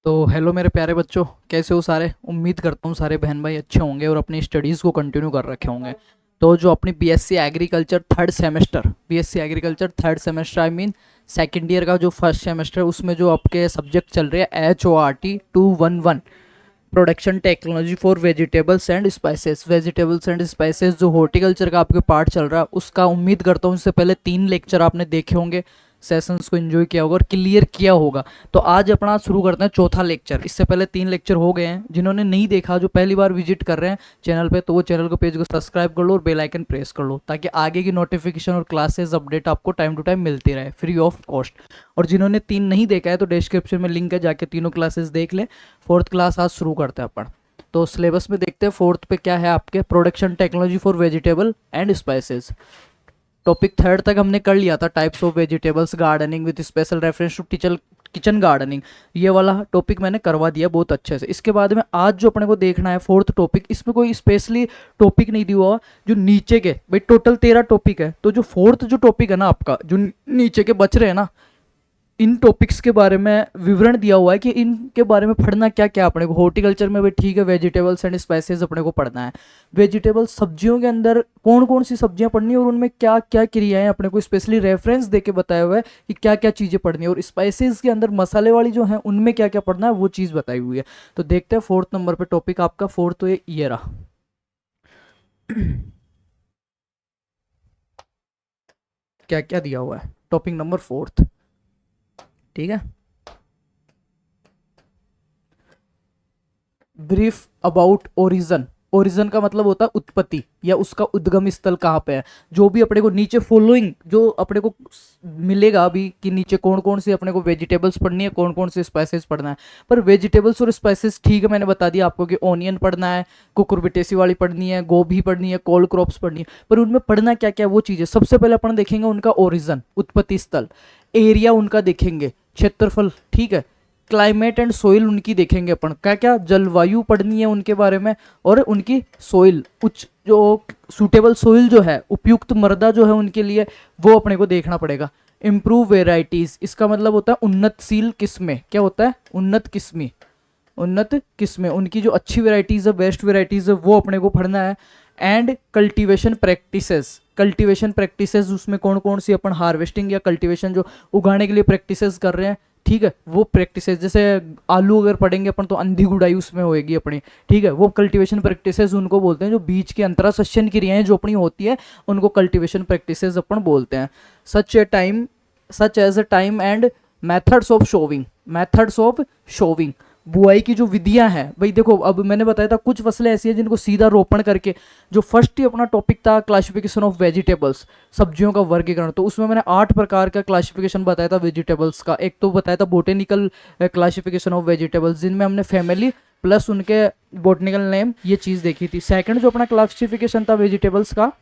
तो हेलो मेरे प्यारे बच्चों, कैसे हो सारे। उम्मीद करता हूँ सारे बहन भाई अच्छे होंगे और अपनी स्टडीज़ को कंटिन्यू कर रखे होंगे। तो जो अपनी BSc agriculture third semester I mean second year का जो फर्स्ट सेमेस्टर, उसमें जो आपके सब्जेक्ट चल रहे हैं HORT 211 production technology for vegetables and spices जो हॉर्टिकल्चर का आपके पार्ट चल रहा है, उसका उम्मीद करता हूँ इससे पहले 3 लेक्चर आपने देखे होंगे, सेशंस को एंजॉय किया होगा और क्लियर किया होगा। तो आज अपना शुरू करते हैं चौथा लेक्चर। इससे पहले 3 लेक्चर हो गए हैं। जिन्होंने नहीं देखा, जो पहली बार विजिट कर रहे हैं चैनल पे, तो वो चैनल को पेज को सब्सक्राइब कर लो और बेल आइकन प्रेस कर लो, ताकि आगे की नोटिफिकेशन और क्लासेस अपडेट आपको टाइम टू टाइम मिलती रहे फ्री ऑफ कॉस्ट। और जिन्होंने 3 नहीं देखा है तो डिस्क्रिप्शन में लिंक है, जाके तीनों क्लासेस देख लें। फोर्थ क्लास आज शुरू करते हैं अपन। तो सिलेबस में देखते हैं फोर्थ पे क्या है आपके, production technology for vegetable and spices. Topic third तक हमने कर लिया था, types of vegetables, gardening with special reference to kitchen gardening. ये वाला टॉपिक मैंने करवा दिया बहुत अच्छे से। इसके बाद में आज जो अपने को देखना है फोर्थ टॉपिक, इसमें कोई स्पेशली टॉपिक नहीं दिया हुआ। जो नीचे के भाई टोटल 13 टॉपिक है, तो जो फोर्थ जो टॉपिक है ना आपका, जो नीचे के बच रहे हैं ना, इन टॉपिक्स के बारे में विवरण दिया हुआ है कि इनके बारे में पढ़ना क्या क्या अपने को। हॉर्टिकल्चर में भी ठीक है, वेजिटेबल्स एंड स्पाइसेस अपने को पढ़ना है। वेजिटेबल सब्जियों के अंदर कौन कौन सी सब्जियां पढ़नी है और उनमें क्या क्या क्रियाएं अपने को स्पेशली रेफरेंस देके बताया हुआ है कि क्या क्या चीज़ें पढ़नी है। और स्पाइसेस के अंदर मसाले वाली जो है उनमें क्या क्या पढ़ना है वो चीज़ बताई हुई है। तो देखते हैं फोर्थ नंबर पे टॉपिक आपका। फोर्थ तो ये रहा। क्या क्या दिया हुआ है टॉपिक नंबर फोर्थ, ठीक है। Brief about origin. ओरिजन का मतलब होता है उत्पत्ति या उसका उद्गम स्थल कहाँ पे है। जो भी अपने को नीचे फॉलोइंग जो अपने को मिलेगा अभी कि नीचे कौन कौन सी अपने को वेजिटेबल्स पढ़नी है, कौन कौन से स्पाइसेस पढ़ना है। पर वेजिटेबल्स और स्पाइसेस ठीक है, मैंने बता दिया आपको कि ऑनियन पढ़ना है, कुकुरबिटेसी वाली पढ़नी है, गोभी पढ़नी है, कोल क्रॉप्स पढ़नी है। पर उनमें पढ़ना क्या क्या वो चीज़ें, सबसे पहले अपन देखेंगे उनका ओरिजन, उत्पत्ति स्थल। एरिया उनका देखेंगे, क्षेत्रफल, ठीक है। क्लाइमेट एंड सोइल उनकी देखेंगे अपन, क्या क्या जलवायु पढ़नी है उनके बारे में। और उनकी सोइल, उच्च जो सूटेबल सोइल जो है, उपयुक्त मृदा जो है उनके लिए, वो अपने को देखना पड़ेगा। इम्प्रूव वेराइटीज, इसका मतलब होता है उन्नतशील किस्में। क्या होता है? उन्नत किस्में। उन्नत किस्में, उनकी जो अच्छी वेराइटीज़ है, बेस्ट वेराइटीज़ है, वो अपने को पढ़ना है। And cultivation practices, cultivation practices उसमें कौन कौन सी अपन हार्वेस्टिंग या कल्टीवेशन जो उगाने के लिए प्रैक्टिसेस कर रहे हैं, ठीक है, वो प्रैक्टिसेस। जैसे आलू अगर पढ़ेंगे अपन तो अंधी गुड़ाई उसमें होएगी अपनी, ठीक है। वो कल्टीवेशन प्रैक्टिसेस उनको बोलते हैं। जो बीज के अंतरासस्यन क्रियाएं जो अपनी होती है उनको कल्टीवेशन प्रैक्टिसेस अपन बोलते हैं। Such a time such as a time and methods of sowing, methods of sowing, बुआई की जो विधियां हैं। भाई देखो, अब मैंने बताया था कुछ फसलें ऐसी हैं जिनको सीधा रोपण करके, जो फर्स्ट ही अपना टॉपिक था क्लासिफिकेशन ऑफ वेजिटेबल्स, सब्जियों का वर्गीकरण, तो उसमें मैंने 8 प्रकार का क्लासिफिकेशन बताया था वेजिटेबल्स का। एक तो बताया था बोटेनिकल क्लासिफिकेशन ऑफ वेजिटेबल्स, जिनमें हमने फैमिली प्लस उनके बोटनिकल नेम ये चीज़ देखी थी। सेकंड जो अपना क्लासिफिकेशन था वेजिटेबल्स का,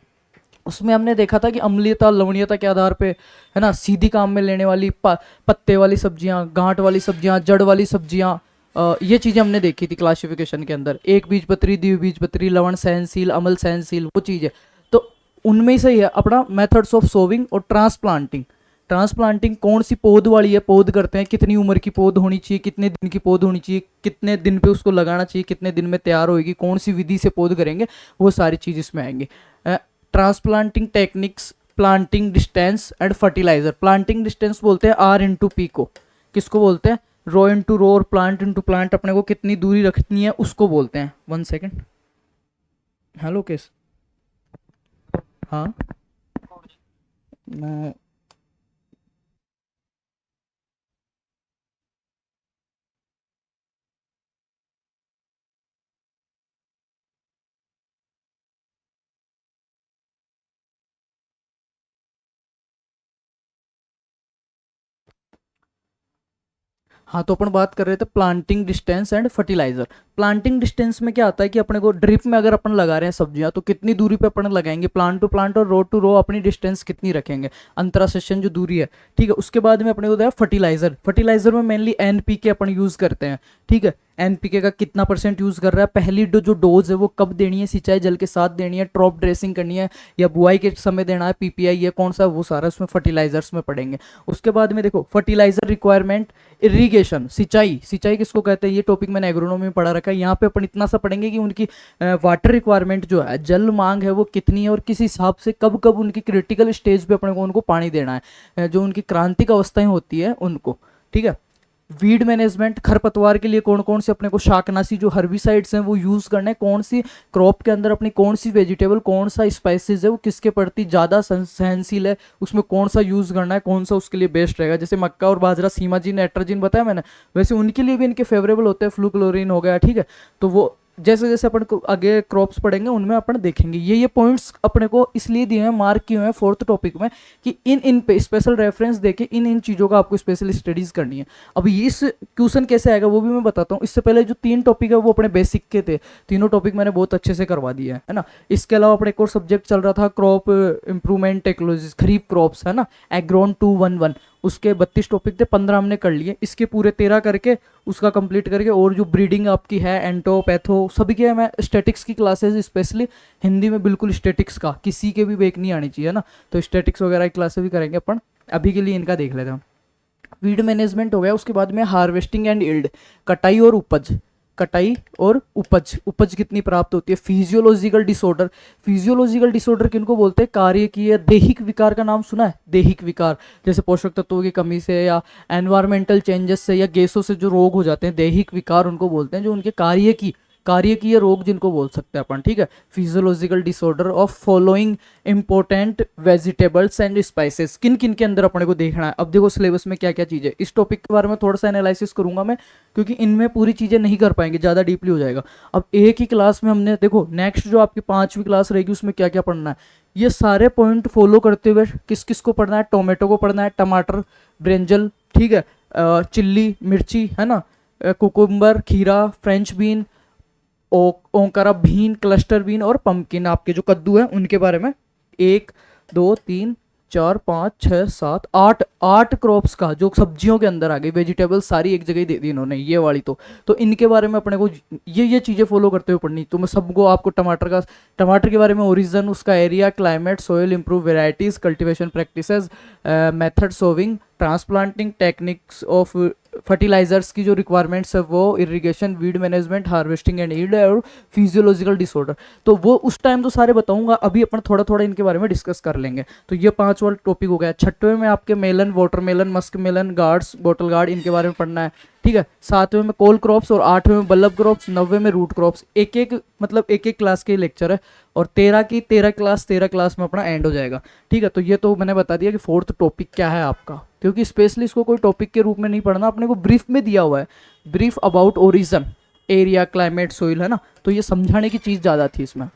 उसमें हमने देखा था कि अम्लीयता लवणीयता के आधार पे, है ना, सीधी काम में लेने वाली पत्ते वाली सब्जियां, गांठ वाली सब्जियां, जड़ वाली सब्जियां, ये चीज़ें हमने देखी थी क्लासिफिकेशन के अंदर। एक बीजपत्री, द्विबीजपत्री, लवण सहनशील, अम्ल सहनशील, वो चीज़ें। तो उनमें से ही है अपना मेथड्स ऑफ सोविंग और ट्रांसप्लांटिंग। ट्रांसप्लांटिंग कौन सी पौध वाली है, पौध करते हैं, कितनी उम्र की पौध होनी चाहिए, कितने दिन की पौध होनी चाहिए, कितने दिन पे उसको लगाना चाहिए, कितने दिन में तैयार होगी, कौन सी विधि से पौध करेंगे, वो सारी चीज़ इसमें आएंगी। Transplanting techniques, planting distance and fertiliser. Planting distance बोलते हैं R/P को, किसको बोलते हैं? रो इंटू रो और प्लांट इंटू प्लांट, अपने को कितनी दूरी रखनी है उसको बोलते हैं। 1 सेकेंड। हेलो केस, हाँ, मैं, हाँ, तो अपन बात कर रहे थे planting distance and fertiliser. Planting distance में क्या आता है कि अपने को ड्रिप में अगर अपन लगा रहे हैं सब्जियां तो कितनी दूरी पे अपन लगाएंगे, प्लांट टू प्लांट और रो टू रो अपनी डिस्टेंस कितनी रखेंगे, अंतरासेशन जो दूरी है, ठीक है। उसके बाद में अपने को दिया फर्टिलाइजर। फर्टिलाइजर में मेनली एनपीके अपन यूज करते हैं, ठीक है। एनपीके का कितना % यूज कर रहा है, पहली जो डोज है वो कब देनी है, सिंचाई जल के साथ देनी है, ड्रॉप ड्रेसिंग करनी है या बुआई के समय देना है, पीपीआई ये कौन सा, वो सारा उसमें फर्टिलाइजर्स में पढ़ेंगे। उसके बाद में देखो फर्टिलाइजर रिक्वायरमेंट, इरिगेशन, सिंचाई, सिंचाई किसको कहते हैं ये टॉपिक मैंने एग्रोनॉमी में पढ़ा रखा है। यहाँ पे अपन इतना सा पढ़ेंगे कि उनकी वाटर रिक्वायरमेंट जो है, जल मांग है वो कितनी है और किस हिसाब से कब कब उनकी क्रिटिकल स्टेज पे अपने को उनको पानी देना है, जो उनकी क्रांतिक अवस्थाएं होती है उनको, ठीक है। वीड मैनेजमेंट, खरपतवार के लिए कौन कौन से अपने को शाकनाशी जो हर्बिसाइड्स हैं वो यूज करना है, कौन सी क्रॉप के अंदर अपनी कौन सी वेजिटेबल, कौन सा स्पाइसेस है वो किसके प्रति ज़्यादा सहनशील है, उसमें कौन सा यूज करना है, कौन सा उसके लिए बेस्ट रहेगा। जैसे मक्का और बाजरा सीमाजीन नाइट्रोजन बताया मैंने, वैसे उनके लिए भी इनके फेवरेबल होते हैं, फ्लूक्लोरीन हो गया, ठीक है। तो वो जैसे जैसे अपन को आगे क्रॉप्स पढ़ेंगे उनमें अपन देखेंगे। ये पॉइंट्स अपने को इसलिए दिए हैं, मार्क किए हुए हैं 4th टॉपिक में कि इन पे स्पेशल रेफरेंस देके इन चीज़ों का आपको स्पेशल स्टडीज करनी है। अब इस क्वेश्चन कैसे आएगा वो भी मैं बताता हूँ। इससे पहले जो 3 टॉपिक है वो अपने बेसिक के थे, तीनों टॉपिक मैंने बहुत अच्छे से करवा दिया है ना। इसके अलावा अपने एक और सब्जेक्ट चल रहा था क्रॉप इंप्रूवमेंट टेक्नोलॉजी, खरीफ क्रॉप्स है ना, एग्रोन 211, उसके 32 टॉपिक थे, 15 हमने कर लिए। इसके पूरे 13 करके उसका कंप्लीट करके, और जो ब्रीडिंग आपकी है एंटो पैथो सभी के मैं स्टैटिक्स की क्लासेस, स्पेशली हिंदी में बिल्कुल स्टैटिक्स का किसी के भी बेक नहीं आनी चाहिए ना, तो स्टैटिक्स वगैरह की क्लासेस भी करेंगे अपन। अभी के लिए इनका देख लेते हैं। वीड मैनेजमेंट हो गया, उसके बाद में हार्वेस्टिंग एंड यील्ड, कटाई और उपज, कटाई और उपज, उपज कितनी प्राप्त होती है। फिजियोलॉजिकल डिसऑर्डर, फिजियोलॉजिकल डिसऑर्डर किनको बोलते हैं, कार्य की या दैहिक विकार का नाम सुना है, दैहिक विकार, जैसे पोषक तत्वों की कमी से या एनवायरमेंटल चेंजेस से या गैसों से जो रोग हो जाते हैं, दैहिक विकार उनको बोलते हैं, जो उनके कार्य की ये रोग जिनको बोल सकते हैं अपन, ठीक है। Physiological disorder of following important vegetables and spices, किन किन के अंदर अपने को देखना है। अब देखो सिलेबस में क्या क्या चीज़ें, इस टॉपिक के बारे में थोड़ा सा एनालिसिस करूंगा मैं, क्योंकि इनमें पूरी चीज़ें नहीं कर पाएंगे, ज़्यादा डीपली हो जाएगा। अब एक ही क्लास में हमने देखो नेक्स्ट जो आपकी 5वीं क्लास रहेगी उसमें क्या क्या पढ़ना है, ये सारे पॉइंट फॉलो करते हुए किस किस को पढ़ना है, टोमेटो को पढ़ना है, टमाटर, ब्रिंजल, ठीक है, चिल्ली मिर्ची है ना, कुकुम्बर, खीरा, फ्रेंच बीन, ओंकारा बीन, क्लस्टर बीन और पंपकिन, आपके जो कद्दू हैं उनके बारे में 1 2 3 4 5 6 7 8 क्रॉप्स का जो सब्जियों के अंदर आ गई, वेजिटेबल सारी एक जगह ही दे दी इन्होंने ये वाली, तो इनके बारे में अपने को ये चीज़ें फॉलो करते हुए पढ़नी। तो मैं सबको आपको टमाटर के बारे में ओरिजिन, उसका area, climate, soil, improve varieties, cultivation practices, method sowing, transplanting techniques of fertilisers की जो रिक्वायरमेंट्स है वो, irrigation, weed management, harvesting and yield और फिजियोलॉजिकल डिसऑर्डर, तो वो उस टाइम तो सारे बताऊंगा, अभी अपन थोड़ा थोड़ा इनके बारे में डिस्कस कर लेंगे। तो ये 5 वाला टॉपिक हो गया। 6वें में आपके melon, watermelon, musk melon, gourds, bottle gourd, इनके बारे में पढ़ना है, ठीक है। 7वें में कोल क्रॉप्स और 8वें में बल्ब क्रॉप्स, 9वें में रूट क्रॉप्स। एक एक क्लास के लेक्चर है और 13 क्लास में अपना एंड हो जाएगा, ठीक है। तो ये तो मैंने बता दिया कि 4th टॉपिक क्या है आपका, क्योंकि स्पेशली इसको कोई टॉपिक के रूप में नहीं पढ़ना, अपने को ब्रीफ में दिया हुआ है, brief about origin, area, climate, soil, है ना, तो ये समझाने की चीज़ ज़्यादा थी इसमें।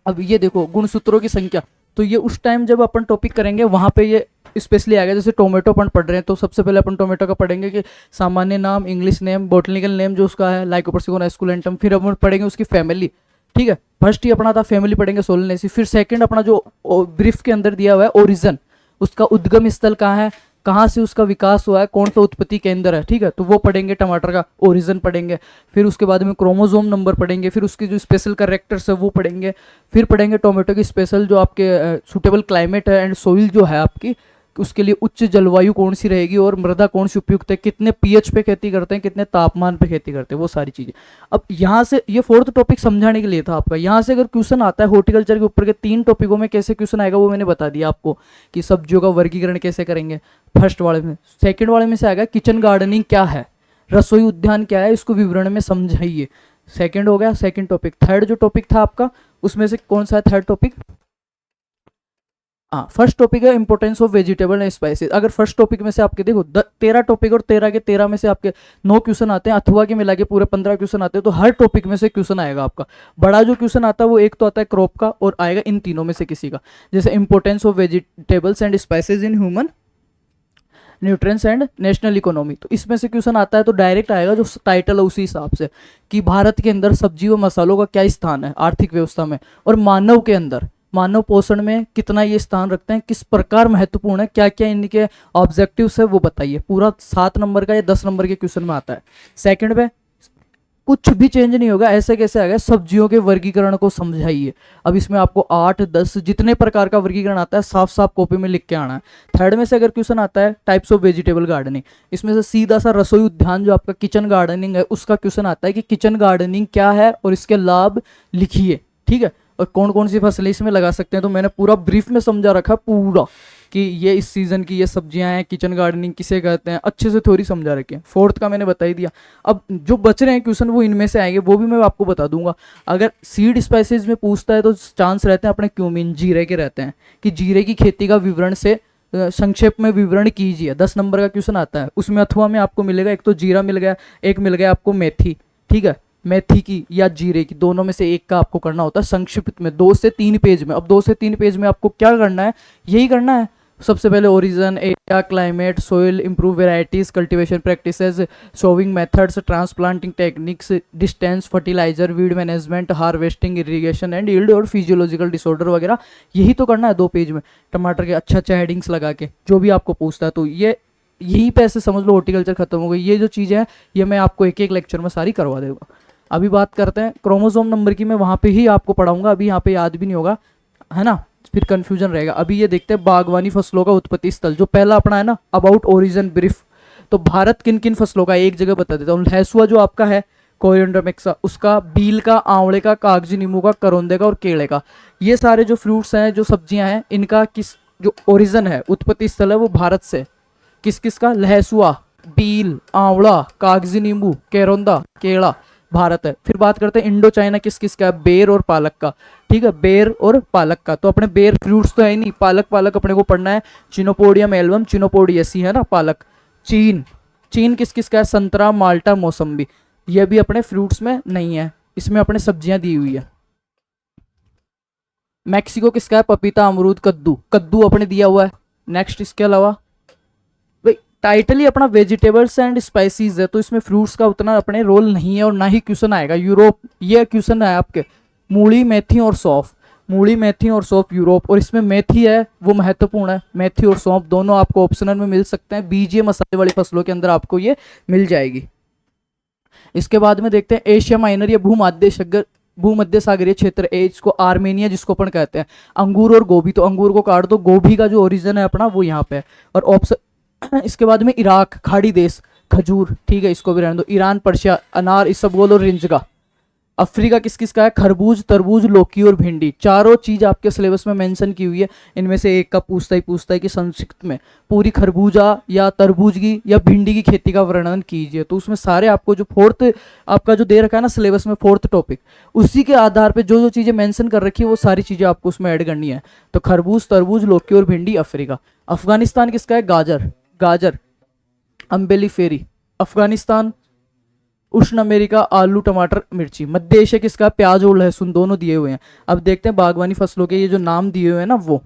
अब ये देखो गुणसूत्रों की संख्या, तो ये उस टाइम जब अपन टॉपिक करेंगे वहाँ पे ये स्पेशली आएगा। जैसे टोमेटो अपन पढ़ रहे हैं तो सबसे पहले अपन टोमेटो का पढ़ेंगे कि सामान्य नाम, इंग्लिश नेम, बोटनिकल नेम जो उसका है, लाइकोपर्सिकोन एस्कुलेंटम, फिर अपन पढ़ेंगे उसकी फैमिली, ठीक है। फर्स्ट ही अपना था फैमिली पढ़ेंगे सोलेनेसी, फिर सेकंड अपना जो ब्रीफ के अंदर दिया हुआ है ओरिजिन, उसका उद्गम स्थल कहाँ है, कहाँ से उसका विकास हुआ है, कौन सा उत्पत्ति केंद्र है, ठीक है, तो वो पढ़ेंगे, टमाटर का ओरिजिन पढ़ेंगे। फिर उसके बाद में क्रोमोसोम नंबर पढ़ेंगे, फिर उसके जो स्पेशल कैरेक्टर्स है वो पढ़ेंगे, फिर पढ़ेंगे टोमेटो की स्पेशल जो आपके सूटेबल क्लाइमेट है एंड सोइल जो है आपकी, उसके लिए उच्च जलवायु कौन सी रहेगी और मृदा कौन सी उपयुक्त है, कितने पीएच पे खेती करते हैं, कितने तापमान पे खेती करते हैं, वो सारी चीज़ें। अब यहाँ से ये 4th टॉपिक समझाने के लिए था आपका। यहाँ से अगर क्वेश्चन आता है हॉर्टिकल्चर के ऊपर के 3 टॉपिकों में कैसे क्वेश्चन आएगा वो मैंने बता दिया आपको, कि सब्जियों का वर्गीकरण कैसे करेंगे फर्स्ट वाले में। सेकेंड वाले में से आएगा किचन गार्डनिंग क्या है, रसोई उद्यान क्या है, इसको विवरण में समझाइए, सेकेंड हो गया सेकेंड टॉपिक। थर्ड जो टॉपिक था आपका उसमें से कौन सा है थर्ड टॉपिक, हाँ फर्स्ट टॉपिक है importance of vegetable and spices. अगर फर्स्ट टॉपिक में से आपके देखो 13 टॉपिक और 13 के 13 में से आपके 9 क्वेश्चन आते हैं, अथवा के मिला के पूरे 15 क्वेश्चन आते हैं, तो हर टॉपिक में से क्वेश्चन आएगा आपका। बड़ा जो क्वेश्चन आता है वो एक तो आता है क्रॉप का और आएगा इन तीनों में से किसी का, जैसे importance of vegetables and spices in human nutrients and national economy. तो इसमें से क्वेश्चन आता है तो डायरेक्ट आएगा जो टाइटल है उसी हिसाब से कि भारत के अंदर सब्जी व मसालों का क्या स्थान है आर्थिक व्यवस्था में, और मानव के अंदर मानव पोषण में कितना ये स्थान रखते हैं, किस प्रकार महत्वपूर्ण है, क्या क्या इनके ऑब्जेक्टिव्स है वो बताइए। पूरा 7 नंबर का या 10 नंबर के क्वेश्चन में आता है। सेकंड पे कुछ भी चेंज नहीं होगा, ऐसे कैसे आएगा, सब्जियों के वर्गीकरण को समझाइए। अब इसमें आपको 8 10 जितने प्रकार का वर्गीकरण आता है साफ साफ कॉपी में लिख के आना है। थर्ड में से अगर क्वेश्चन आता है टाइप्स ऑफ वेजिटेबल गार्डनिंग, इसमें से सीधा सा रसोई उद्यान जो आपका किचन गार्डनिंग है उसका क्वेश्चन आता है कि किचन गार्डनिंग क्या है और इसके लाभ लिखिए, ठीक है, और कौन कौन सी फसलें इसमें लगा सकते हैं। तो मैंने पूरा ब्रीफ में समझा रखा पूरा कि ये इस सीजन की ये सब्जियां हैं, किचन गार्डनिंग किसे कहते हैं, अच्छे से थोड़ी समझा रखी है। फोर्थ का मैंने बता ही दिया। अब जो बच रहे हैं क्वेश्चन वो इनमें से आएंगे, वो भी मैं आपको बता दूंगा। अगर सीड स्पाइसेस में पूछता है तो चांस रहते हैं अपने क्यूमिन जीरे के रहते हैं कि जीरे की खेती का विवरण से संक्षेप में विवरण कीजिए। 10 नंबर का क्वेश्चन आता है उसमें अथवा में आपको मिलेगा, एक तो जीरा मिल गया, एक मिल गया आपको मेथी, ठीक है, मेथी की या जीरे की, दोनों में से एक का आपको करना होता है संक्षिप्त में 2 से 3 पेज में। अब 2 से 3 पेज में आपको क्या करना है, यही करना है। सबसे पहले origin, area, climate, soil, improve varieties, cultivation practices, sowing methods, transplanting techniques, distance, fertiliser, weed management, harvesting, irrigation and yield और फिजियोलॉजिकल डिसऑर्डर वगैरह, यही तो करना है 2 पेज में। टमाटर के अच्छा अच्छा हेडिंग्स लगा के जो भी आपको पूछता है, तो ये यही पे ऐसे समझ लो हॉर्टिकल्चर खत्म हो गई। ये जो चीज़ें हैं ये मैं आपको एक एक लेक्चर में सारी करवा दूंगा। अभी बात करते हैं क्रोमोसोम नंबर की, मैं वहाँ पे ही आपको पढ़ाऊंगा, अभी यहाँ पे याद भी नहीं होगा, है ना, फिर कंफ्यूजन रहेगा। अभी ये देखते हैं बागवानी फसलों का उत्पत्ति स्थल, जो पहला अपना है ना अबाउट ओरिजिन ब्रीफ। तो भारत किन किन फसलों का एक जगह बता देता हूँ। लहसुआ जो आपका है कोरिएंडर मिक्सा, उसका बील का, आंवले का, कागजी नींबू का, करौंदे का और केले का, ये सारे जो फ्रूट्स हैं जो सब्जियां हैं इनका किस जो ओरिजिन है उत्पत्ति स्थल है वो भारत से। किस किस का, लहसुआ, बील, आंवला, कागजी नींबू, केरोंदा, केला भारत है। फिर बात करते हैं इंडो चाइना किस किस का है, बेर और पालक का, ठीक है, बेर और पालक का। तो अपने बेर फ्रूट्स तो है ही नहीं, पालक पालक अपने को पढ़ना है, चिनोपोडियम एल्बम, चिनोपोडियसी है ना पालक। चीन, चीन किस किस का है, संतरा, माल्टा, मौसम्बी, ये भी अपने फ्रूट्स में नहीं है, इसमें अपने सब्जियां दी हुई है। मैक्सिको किसका है, पपीता, अमरूद, कद्दू, कद्दू अपने दिया हुआ है। नेक्स्ट इसके अलावा टाइटल ही अपना वेजिटेबल्स एंड स्पाइसीज है, तो इसमें फ्रूट्स का उतना अपने रोल नहीं है और ना ही क्वेश्चन आएगा। यूरोप, ये क्वेश्चन है आपके मूली, मेथी और सौंफ, मूली, मेथी और सौंफ यूरोप, और इसमें मेथी है वो महत्वपूर्ण है। मेथी और सौंफ दोनों आपको ऑप्शनल में मिल सकते हैं, बीजीय मसाले वाली फसलों के अंदर आपको ये मिल जाएगी। इसके बाद में देखते हैं एशिया माइनर या भूमध्य सागरीय क्षेत्र, इसको आर्मेनिया जिसको अपन कहते हैं। अंगूर और गोभी, तो अंगूर को काट दो, गोभी का जो ओरिजिन है अपना वो यहाँ पे है। और ऑप्शन इसके बाद में इराक, खाड़ी देश, खजूर, ठीक है, इसको भी रहने दो। ईरान, पर्शिया, अनार, इसबगोल और रिंजगा। अफ्रीका किस किस का है, खरबूज, तरबूज, लौकी और भिंडी। चारों चीज आपके सिलेबस में मेंशन की हुई है, इनमें से एक का पूछता ही कि संक्षिप्त में पूरी खरबूजा या तरबूज की या भिंडी की खेती का वर्णन कीजिए। तो उसमें सारे आपको जो फोर्थ आपका जो दे रखा है ना सिलेबस में, फोर्थ टॉपिक, उसी के आधार पे जो जो चीजें मेंशन कर रखी है वो सारी चीजें आपको उसमें ऐड करनी है। तो खरबूज, तरबूज, लौकी और भिंडी अफ्रीका। अफगानिस्तान किसका है, गाजर, अम्बेलीफेरी। अफगानिस्तान, उष्ण अमेरिका, आलू, टमाटर, मिर्ची। मध्य एशिया किसका, प्याज और लहसुन, दोनों दिए हुए हैं। अब देखते हैं बागवानी फसलों के ये जो नाम दिए हुए हैं ना, वो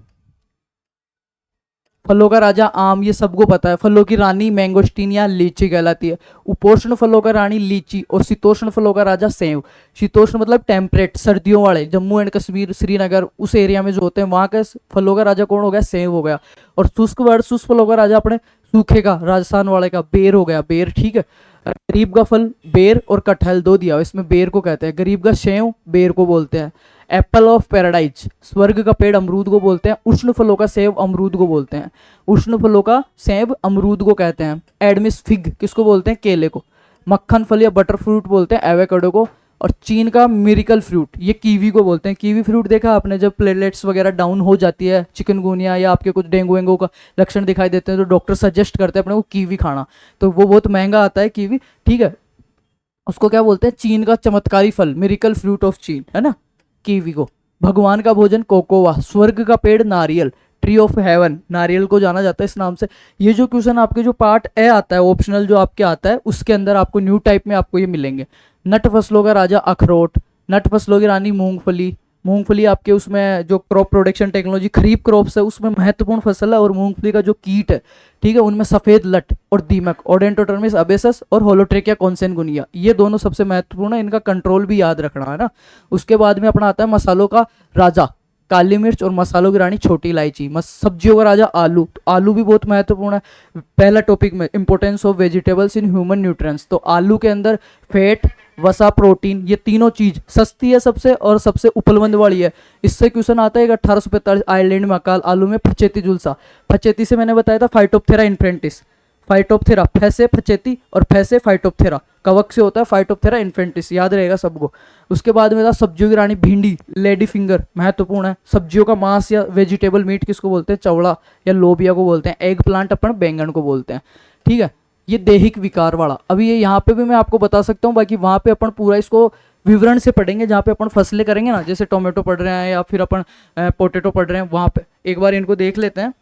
फलों का राजा आम, ये सबको पता है। फलों की रानी मैंगोस्टीन या लीची कहलाती है। उपोष्ण फलों का रानी लीची और शीतोष्ण फलों का राजा सेव। शीतोष्ण मतलब टेम्परेट, सर्दियों वाले, जम्मू एंड कश्मीर, श्रीनगर, उस एरिया में जो होते हैं वहां का फलों का राजा कौन हो गया, सेव हो गया। और शुष्क फलों का राजा अपने सूखे का, राजस्थान वाले का बेर हो गया, बेर, ठीक है। गरीब का फल बेर और कटहल, दो दिया, इसमें बेर को कहते हैं। गरीब का सेव बेर को बोलते हैं। एप्पल ऑफ पैराडाइज, स्वर्ग का पेड़ अमरूद को बोलते हैं। उष्ण फलों का सेब अमरूद को बोलते हैं। उष्ण फलों का सेब अमरूद को कहते हैं। एडमिस फिग किसको बोलते हैं, केले को। मक्खन फल या बटर फ्रूट बोलते हैं एवोकाडो को। और चीन का मिरेकल फ्रूट, ये कीवी को बोलते हैं। कीवी फ्रूट देखा आपने, जब प्लेटलेट्स वगैरह डाउन हो जाती है, चिकनगुनिया या आपके कुछ डेंगू वेंगू का लक्षण दिखाई देते हैं, तो डॉक्टर सजेस्ट करते हैं अपने को कीवी खाना। तो वो बहुत महंगा आता है कीवी, ठीक है। उसको क्या बोलते हैं, चीन का चमत्कारी फल, मिरेकल फ्रूट ऑफ चीन, है ना, कीवी को। भगवान का भोजन कोकोवा। स्वर्ग का पेड़ नारियल, ट्री ऑफ हेवन, नारियल को जाना जाता है इस नाम से। ये जो क्वेश्चन आपके जो पार्ट ए आता है, ऑप्शनल जो आपके आता है, उसके अंदर आपको न्यू टाइप में आपको ये मिलेंगे। नट फसलों का राजा अखरोट, नट फसलों की रानी मूंगफली, मूंगफली आपके उसमें जो क्रॉप प्रोडक्शन टेक्नोलॉजी, खरीफ क्रॉप्स है उसमें महत्वपूर्ण फसल है। और मूंगफली का जो कीट है, ठीक है, उनमें सफेद लट और दीमक, ओडेंटोटर्मिस अबेसस और होलोट्रेकिया कॉन्सेनगुनिया, ये दोनों सबसे महत्वपूर्ण है। इनका कंट्रोल भी याद रखना है ना। उसके बाद में अपना आता है मसालों का राजा, काली मिर्च और मसालों की रानी छोटी इलायची। सब्जियों का राजा आलू, तो आलू भी बहुत महत्वपूर्ण है। पहला टॉपिक में importance of vegetables in human nutrients, तो आलू के अंदर फैट, वसा, प्रोटीन, ये तीनों चीज सस्ती है सबसे और सबसे उपलब्ध वाली है। इससे क्वेश्चन आता है कि 1845 आयरलैंड में अकाल आलू में फचेती जुलसा, फचेती से मैंने बताया था फाइटोप्थेरा इन्फेंटिस, फाइटोप्थेरा फैसे फचेती और फैसे फाइटोप्थेरा, कवक से होता है फाइटोप्थेरा इन्फेंटिस, याद रहेगा सबको। उसके बाद में था सब्जियों की रानी भिंडी, लेडी फिंगर, महत्वपूर्ण है। सब्जियों का मांस या वेजिटेबल मीट किसको बोलते हैं, चवड़ा या लोबिया को बोलते हैं। एग प्लांट अपन बैंगन को बोलते हैं, ठीक है। ये दैहिक विकार वाला, अभी ये यहाँ पे भी मैं आपको बता सकता हूँ, बाकी वहाँ पे अपन पूरा इसको विवरण से पढ़ेंगे जहाँ पे अपन फसलें करेंगे ना, जैसे टोमेटो पढ़ रहे हैं या फिर अपन पोटैटो पढ़ रहे हैं, वहाँ पे एक बार इनको देख लेते हैं,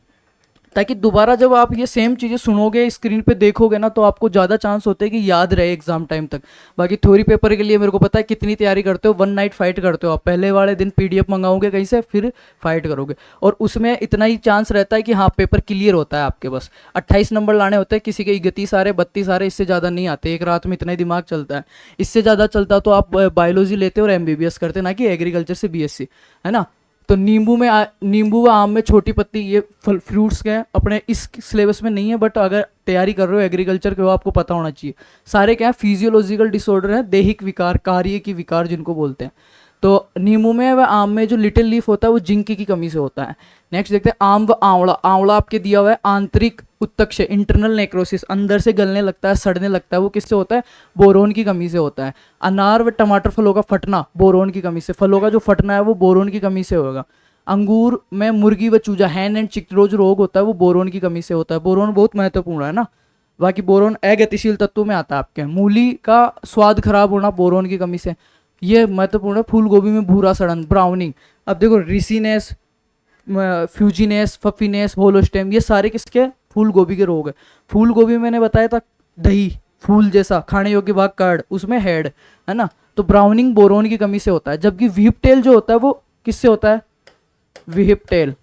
ताकि दोबारा जब आप ये सेम चीज़ें सुनोगे, स्क्रीन पे देखोगे ना, तो आपको ज़्यादा चांस होते हैं कि याद रहे एग्जाम टाइम तक। बाकी थ्योरी पेपर के लिए मेरे को पता है कितनी तैयारी करते हो, वन नाइट फाइट करते हो आप, पहले वाले दिन पीडीएफ मंगाओगे कहीं से, फिर फाइट करोगे, और उसमें इतना ही चांस रहता है कि हाँ पेपर क्लियर होता है आपके। बस 28 नंबर लाने होते हैं, किसी के 31 आ रहे, 32 आ रहे, इससे ज़्यादा नहीं आते। एक रात में इतना ही दिमाग चलता है, इससे ज़्यादा चलता तो आप बायोलॉजी लेते और एमबीबीएस करते, ना कि एग्रीकल्चर से बीएससी, है ना। तो नींबू व आम में छोटी पत्ती, ये फल फ्रूट्स के हैं, अपने इस सिलेबस में नहीं है, बट अगर तैयारी कर रहे हो एग्रीकल्चर के हो आपको पता होना चाहिए। सारे क्या है, फिजियोलॉजिकल डिसऑर्डर है, दैहिक विकार, कार्य की विकार जिनको बोलते हैं। तो नींबू में व आम में जो लिटिल लीफ होता है वो जिंक की कमी से होता है। नेक्स्ट देखते हैं आम व आंवला। आंवला आपके दिया हुआ है आंतरिक उत्तक्ष, इंटरनल नेक्रोसिस, अंदर से गलने लगता है, सड़ने लगता है, वो किससे होता है, बोरोन की कमी से होता है। अनार व टमाटर फलों का फटना, बोरोन की कमी से, फलों का जो फटना है वो बोरोन की कमी से होगा। अंगूर में मुर्गी व चूजा, हैन एंड चिक जो रोग होता है वो बोरोन की कमी से होता है। बोरोन बहुत महत्वपूर्ण है ना। बाकी बोरोन अगतिशील तत्वों में आता है आपके। मूली का स्वाद खराब होना बोरोन की कमी से, ये महत्वपूर्ण है। फूल गोभी में भूरा सड़न, ब्राउनिंग। अब देखो रिसीनेस, फ्यूजिनेस, फफिनेस, होलोस्टेम, ये सारे किसके, फूल गोभी के रोग है। फूल गोभी में मैंने बताया था दही, फूल जैसा खाने योग्य भाग कर्ड, उसमें हेड है ना। तो ब्राउनिंग बोरोन की कमी से होता है। जबकि व्हीपटेल जो होता है वो किससे होता है, व्हीपटेल,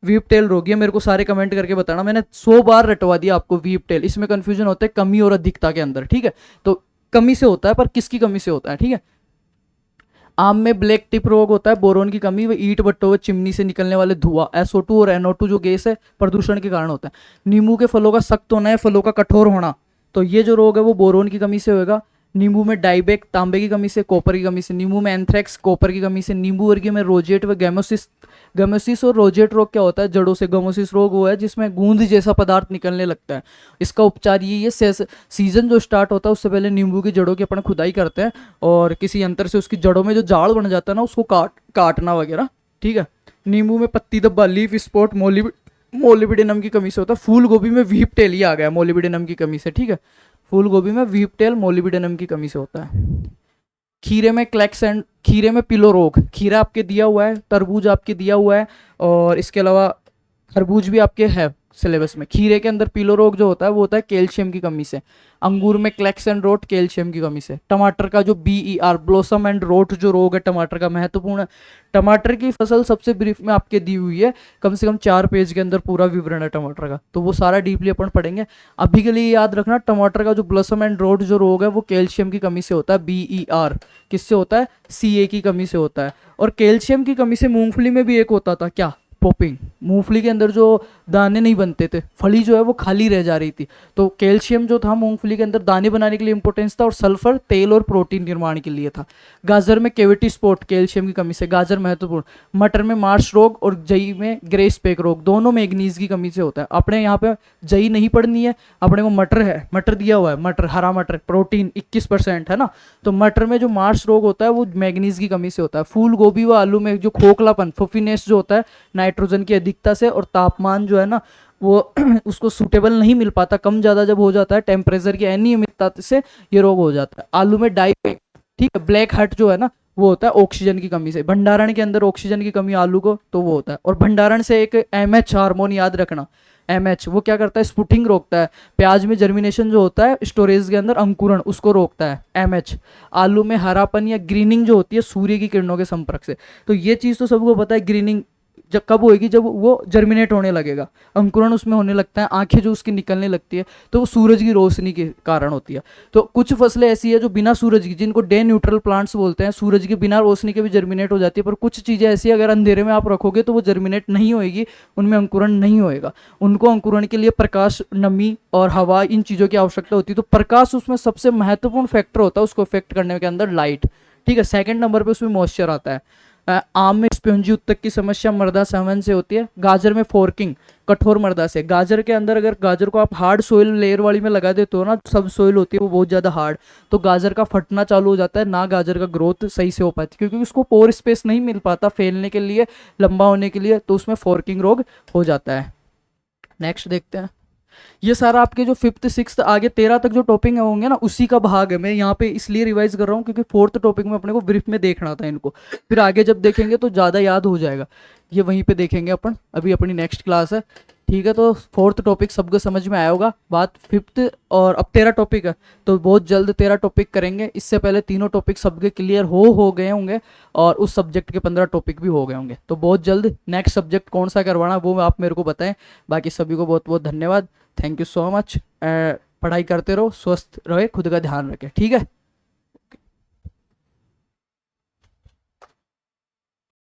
व्हीपटेल रोग, ये मेरे को सारे कमेंट करके बताना, मैंने 100 बार रटवा दिया आपको व्हीपटेल। इसमें कंफ्यूजन होता है कमी और अधिकता के अंदर, ठीक है। तो कमी से होता है, पर किसकी कमी से होता है, ठीक है। आम में ब्लैक टिप रोग होता है, बोरोन की कमी व ईंट भट्टों व चिमनी से निकलने वाले धुआं, SO2 और NO2 जो गैस है प्रदूषण के कारण होता है। नींबू के फलों का सख्त होना है, फलों का कठोर होना, तो ये जो रोग है वो बोरोन की कमी से होगा। नींबू में डाइबेक, तांबे की कमी से, कॉपर की कमी से। नींबू में एंथ्रेक्स, कॉपर की कमी से। नींबू वर्गीय में रोजेट व गैमोसिस। गैमोसिस और रोजेट रोग क्या होता है, जड़ों से। गैमोसिस रोग वो है जिसमें गूंद जैसा पदार्थ निकलने लगता है। इसका उपचार ये सीजन जो स्टार्ट होता है उससे पहले नींबू की जड़ों की अपन खुदाई करते हैं, और किसी यंत्र से उसकी जड़ों में जो जाड़ बन जाता है ना उसको काटना वगैरह, ठीक है। नींबू में पत्ती धब्बा, लीफ स्पॉट, मोलिबिडेनम की कमी से होता है। फूल गोभी में व्हीपटेल, ये आ गया मोलिबिडेनम की कमी से, ठीक है। फूल गोभी में व्हीपटेल मोलिबिडेनम की कमी से होता है। खीरे में क्लैक्स एंड, खीरे में पिलो रोग, खीरा आपके दिया हुआ है, तरबूज आपके दिया हुआ है, और इसके अलावा खरबूज भी आपके है सिलेबस में। खीरे के अंदर पीलो रोग जो होता है वो होता है कैल्शियम की कमी से। अंगूर में क्लैक्स एंड रोट, कैल्शियम की कमी से। टमाटर का जो BER, ब्लोसम एंड रोट जो रोग है टमाटर का, महत्वपूर्ण है। टमाटर की फसल सबसे ब्रीफ में आपके दी हुई है, कम से कम 4 पेज के अंदर पूरा विवरण है टमाटर का, तो वो सारा डीपली अपन पढ़ेंगे। अभी के लिए याद रखना, टमाटर का जो ब्लोसम एंड रोट जो रोग है वो कैल्शियम की कमी से होता है। BER किससे होता है, CA की कमी से होता है। और कैल्शियम की कमी से मूंगफली में भी एक होता था, क्या, पॉपिंग। मूंगफली के अंदर जो दाने नहीं बनते थे, फली जो है वो खाली रह जा रही थी, तो कैल्शियम जो था मूंगफली के अंदर दाने बनाने के लिए इंपॉर्टेंस था, और सल्फर तेल और प्रोटीन निर्माण के लिए था। गाजर में कैविटी स्पॉट, कैल्शियम की कमी से, गाजर महत्वपूर्ण। मटर में मार्श रोग और जई में ग्रे स्पेक रोग, दोनों में मैग्नीज की कमी से होता है। अपने यहाँ पे जई नहीं पढ़नी है, अपने को मटर है, मटर दिया हुआ है, मटर, हरा मटर, प्रोटीन 21% है ना। तो मटर में जो मार्श रोग होता है वो मैग्नीज की कमी से होता है। फूल गोभी व आलू में जो खोखलापन, फफीनेस जो होता है नाइट्रोजन की अधिकता से, और तापमान जो है ना वो उसको सूटेबल नहीं मिल पाता, कम ज़्यादा जब हो जाता है टेम्परेचर की अनियमितता से ये रोग हो जाता है। आलू में डाइबेक, ठीक है, ब्लैक हट जो है ना वो होता है ऑक्सीजन की कमी से। भंडारण के अंदर ऑक्सीजन की कमी आलू को, तो वो होता है। और भंडारण से एक MH हार्मोन याद रखना, MH वो क्या करता है, स्पुटिंग रोकता है। प्याज में जर्मिनेशन जो होता है स्टोरेज के अंदर, अंकुरण, उसको रोकता है MH। आलू में हरापन या ग्रीनिंग जो होती है सूर्य की किरणों के संपर्क से। तो ये चीज़ तो सबको पता है, ग्रीनिंग जब कब होएगी, जब वो जर्मिनेट होने लगेगा, अंकुरण उसमें होने लगता है, आंखें जो उसकी निकलने लगती है, तो वो सूरज की रोशनी के कारण होती है। तो कुछ फसलें ऐसी है जो बिना सूरज की, जिनको डे न्यूट्रल प्लांट्स बोलते हैं, सूरज के बिना रोशनी के भी जर्मिनेट हो जाती है। पर कुछ चीज़ें ऐसी अगर अंधेरे में आप रखोगे तो वो जर्मिनेट नहीं होएगी, उनमें अंकुरण नहीं होएगा। उनको अंकुरण के लिए प्रकाश, नमी और हवा, इन चीज़ों की आवश्यकता होती है। तो प्रकाश उसमें सबसे महत्वपूर्ण फैक्टर होता है, उसको इफेक्ट करने के अंदर लाइट। ठीक है, सेकंड नंबर पे उसमें मॉइस्चर आता है। आम में स्पंजी उत्तक की समस्या मृदा संवहन से होती है। गाजर में फोर्किंग, कठोर मृदा से। गाजर के अंदर अगर गाजर को आप हार्ड सोइल लेयर वाली में लगा देते हो ना, सब सोइल होती है वो बहुत ज़्यादा हार्ड, तो गाजर का फटना चालू हो जाता है, ना गाजर का ग्रोथ सही से हो पाती, क्योंकि उसको पोर स्पेस नहीं मिल पाता फैलने के लिए, लंबा होने के लिए, तो उसमें फोर्किंग रोग हो जाता है। नेक्स्ट देखते हैं। ये सारा आपके जो 5th 6th आगे 13 तक जो टॉपिक होंगे ना, उसी का भाग है। मैं यहाँ पे इसलिए रिवाइज कर रहा हूँ क्योंकि 4th टॉपिक में अपने को ब्रीफ में देखना था इनको, फिर आगे जब देखेंगे तो ज़्यादा याद हो जाएगा। ये वहीं पे देखेंगे अपन, अभी अपनी नेक्स्ट क्लास है। ठीक है, तो 4th टॉपिक सबको समझ में आया होगा। बात 5th और अब 13 टॉपिक है, तो बहुत जल्द 13 टॉपिक करेंगे। इससे पहले तीनों टॉपिक सबके क्लियर हो गए होंगे, और उस सब्जेक्ट के 15 टॉपिक भी हो गए होंगे। तो बहुत जल्द नेक्स्ट सब्जेक्ट कौन सा करवाना वो आप मेरे को बताएं। बाकी सभी को बहुत बहुत धन्यवाद, थैंक यू सो मच। पढ़ाई करते रहो, स्वस्थ रहे, खुद का ध्यान रखें। ठीक है।